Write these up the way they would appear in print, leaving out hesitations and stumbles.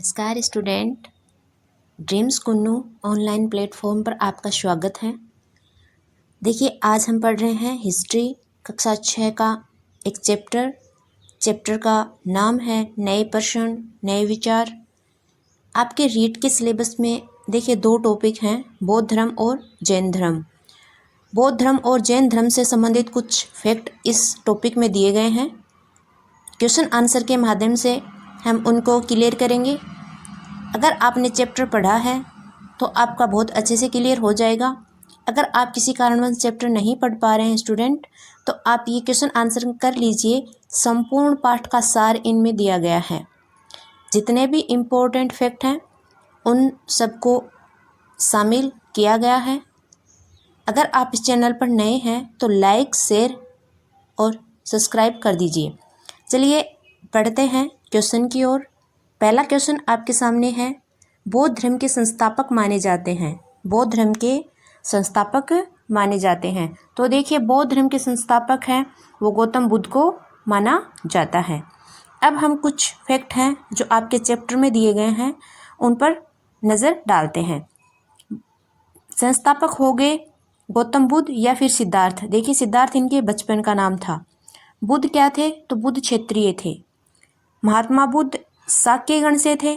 नमस्कार student, dreams Kunnu online platform पर आपका स्वागत है। देखिए, आज हम पढ़ रहे हैं हिस्ट्री कक्षा 6 का एक चैप्टर का नाम है नए प्रश्न नए विचार। आपके रीट के सिलेबस में देखिए 2 टॉपिक हैं, बौद्ध धर्म और जैन धर्म। बौद्ध धर्म और जैन धर्म से संबंधित कुछ फैक्ट इस टॉपिक में दिए गए हैं। क्वेश्चन आंसर के माध्यम से हम उनको क्लियर करेंगे। अगर आपने चैप्टर पढ़ा है तो आपका बहुत अच्छे से क्लियर हो जाएगा। अगर आप किसी कारणवश चैप्टर नहीं पढ़ पा रहे हैं स्टूडेंट, तो आप ये क्वेश्चन आंसर कर लीजिए। संपूर्ण पाठ का सार इनमें दिया गया है। जितने भी इम्पोर्टेंट फैक्ट हैं उन सबको शामिल किया गया है। अगर आप इस चैनल पर नए हैं तो लाइक शेयर और सब्सक्राइब कर दीजिए। चलिए पढ़ते हैं क्वेश्चन की ओर। पहला क्वेश्चन आपके सामने है, बौद्ध धर्म के संस्थापक माने जाते हैं। बौद्ध धर्म के संस्थापक माने जाते हैं। तो देखिए, बौद्ध धर्म के संस्थापक हैं वो गौतम बुद्ध को माना जाता है। अब हम कुछ फैक्ट हैं जो आपके चैप्टर में दिए गए हैं उन पर नज़र डालते हैं। संस्थापक हो गए गौतम बुद्ध या फिर सिद्धार्थ। देखिए, सिद्धार्थ इनके बचपन का नाम था। बुद्ध क्या थे? तो बुद्ध क्षत्रिय थे। महात्मा बुद्ध शाक्य गण से थे।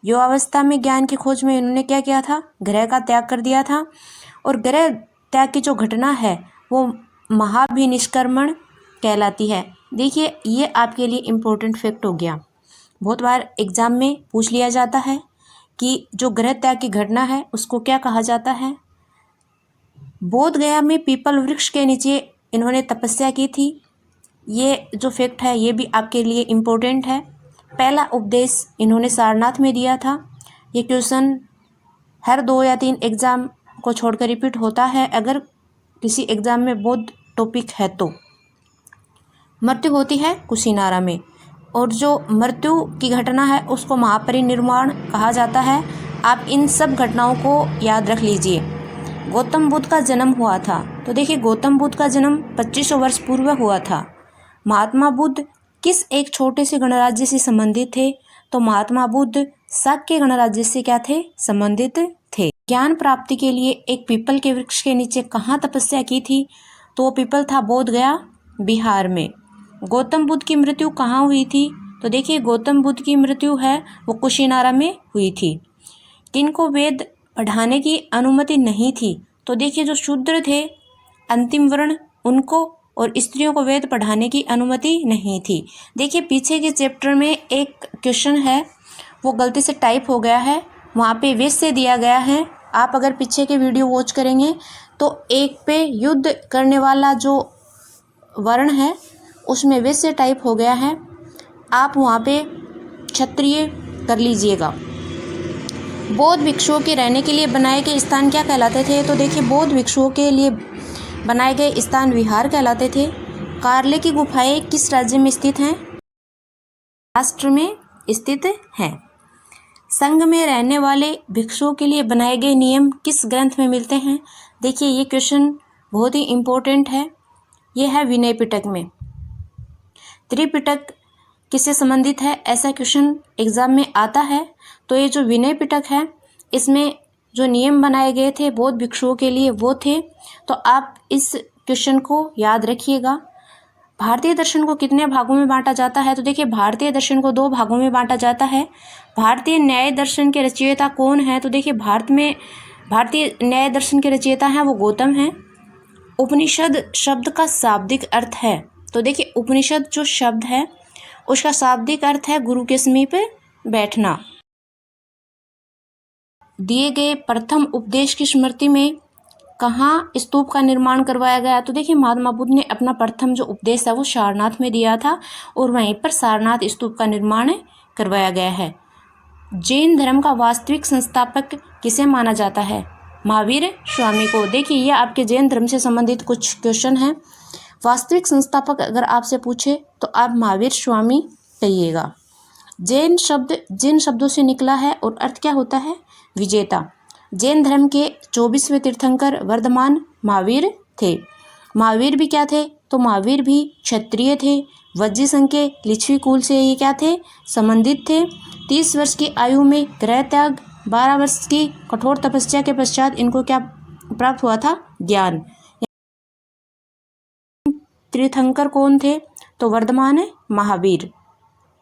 युवावस्था में ज्ञान की खोज में इन्होंने क्या किया था? ग्रह का त्याग कर दिया था। और ग्रह त्याग की जो घटना है वो महाभिनिष्क्रमण कहलाती है। देखिए, ये आपके लिए इम्पोर्टेंट फैक्ट हो गया। बहुत बार एग्जाम में पूछ लिया जाता है कि जो ग्रह त्याग की घटना है उसको क्या कहा जाता है। बोध गया में पीपल वृक्ष के नीचे इन्होंने तपस्या की थी। ये जो फैक्ट है ये भी आपके लिए इम्पोर्टेंट है। पहला उपदेश इन्होंने सारनाथ में दिया था। ये क्वेश्चन हर 2 या 3 एग्ज़ाम को छोड़कर रिपीट होता है अगर किसी एग्ज़ाम में बौद्ध टॉपिक है तो। मृत्यु होती है कुशीनारा में, और जो मृत्यु की घटना है उसको महापरिनिर्वाण कहा जाता है। आप इन सब घटनाओं को याद रख लीजिए। गौतम बुद्ध का जन्म हुआ था। तो देखिए, गौतम बुद्ध का जन्म 2500 वर्ष पूर्व हुआ था। महात्मा बुद्ध किस एक छोटे से गणराज्य से संबंधित थे? तो महात्मा बुद्ध शाक्य गणराज्य से क्या थे? संबंधित थे। ज्ञान प्राप्ति के लिए एक पीपल के वृक्ष के नीचे कहाँ तपस्या की थी? तो वो पीपल था बोध गया, बिहार में। गौतम बुद्ध की मृत्यु कहाँ हुई थी? तो देखिए, गौतम बुद्ध की मृत्यु है वो कुशीनारा में हुई थी। किनको वेद पढ़ाने की अनुमति नहीं थी? तो देखिए, जो शूद्र थे अंतिम वर्ण उनको और स्त्रियों को वेद पढ़ाने की अनुमति नहीं थी। देखिए, पीछे के चैप्टर में एक क्वेश्चन है वो गलती से टाइप हो गया है, वहाँ पे वैश्य दिया गया है। आप अगर पीछे के वीडियो वॉच करेंगे तो एक पे युद्ध करने वाला जो वर्ण है उसमें वैश्य टाइप हो गया है। आप वहाँ पे क्षत्रिय कर लीजिएगा। बौद्ध भिक्षुओं के रहने के लिए बनाए गए स्थान क्या कहलाते थे? तो देखिए, बौद्ध भिक्षुओं के लिए बनाए गए स्थान विहार कहलाते थे। कार्ले की गुफाएं किस राज्य में स्थित हैं? महाराष्ट्र में स्थित हैं। संघ में रहने वाले भिक्षुओं के लिए बनाए गए नियम किस ग्रंथ में मिलते हैं? देखिए, ये क्वेश्चन बहुत ही इम्पोर्टेंट है। ये है विनय पिटक में। त्रिपिटक किससे संबंधित है? ऐसा क्वेश्चन एग्जाम में आता है। तो ये जो विनय पिटक है इसमें जो नियम बनाए गए थे बौद्ध भिक्षुओं के लिए वो थे। तो आप इस क्वेश्चन को याद रखिएगा। भारतीय दर्शन को कितने भागों में बांटा जाता है? तो देखिए, भारतीय दर्शन को 2 भागों में बांटा जाता है। भारतीय न्याय दर्शन के रचयिता कौन है? तो देखिए, भारतीय न्याय दर्शन के रचयिता हैं वो गौतम हैं। उपनिषद शब्द का शाब्दिक अर्थ है? तो देखिए, उपनिषद जो शब्द है उसका शाब्दिक अर्थ है गुरु के समीप बैठना। दिए गए प्रथम उपदेश की स्मृति में कहाँ स्तूप का निर्माण करवाया गया? तो देखिए, महात्मा बुद्ध ने अपना प्रथम जो उपदेश है वो सारनाथ में दिया था और वहीं पर सारनाथ स्तूप का निर्माण करवाया गया है। जैन धर्म का वास्तविक संस्थापक किसे माना जाता है? महावीर स्वामी को। देखिए, ये आपके जैन धर्म से संबंधित कुछ क्वेश्चन हैं। वास्तविक संस्थापक अगर आपसे पूछे तो आप महावीर स्वामी कहिएगा। जैन शब्द जिन शब्दों से निकला है और अर्थ क्या होता है? विजेता। जैन धर्म के 24वें तीर्थंकर वर्धमान महावीर थे। महावीर भी क्या थे? तो महावीर भी क्षत्रिय थे। वज्जी संघ के लिच्छवी कुल से ये क्या थे? संबंधित थे। 30 वर्ष की आयु में गृह त्याग, 12 वर्ष की कठोर तपस्या के पश्चात इनको क्या प्राप्त हुआ था? ज्ञान। तीर्थंकर कौन थे? तो वर्धमान है महावीर।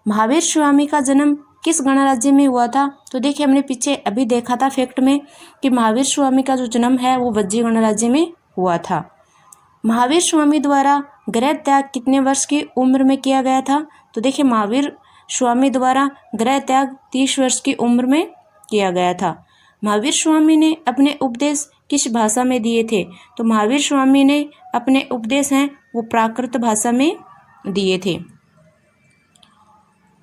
महावीर स्वामी का जन्म किस गणराज्य में हुआ था? तो देखिए हमने पीछे अभी देखा था फैक्ट में कि महावीर स्वामी का जो जन्म है वो वज्जी गणराज्य में हुआ था। महावीर स्वामी द्वारा गृह त्याग कितने वर्ष की उम्र में किया गया था? तो देखिए महावीर स्वामी द्वारा गृह त्याग 30 वर्ष की उम्र में किया गया था। महावीर स्वामी ने अपने उपदेश किस भाषा में दिए थे? तो महावीर स्वामी ने अपने उपदेश हैं वो प्राकृत भाषा में दिए थे।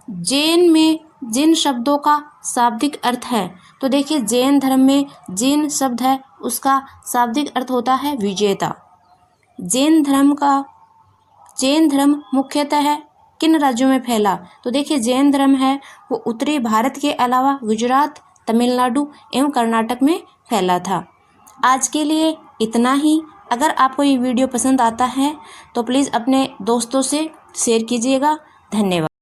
जैन में जिन शब्दों का शाब्दिक अर्थ है, तो देखिए जैन धर्म में जिन शब्द है उसका शाब्दिक अर्थ होता है विजेता। जैन धर्म मुख्यतः है किन राज्यों में फैला? तो देखिए जैन धर्म है वो उत्तरी भारत के अलावा गुजरात, तमिलनाडु एवं कर्नाटक में फैला था। आज के लिए इतना ही। अगर आपको ये वीडियो पसंद आता है तो प्लीज़ अपने दोस्तों से शेयर कीजिएगा। धन्यवाद।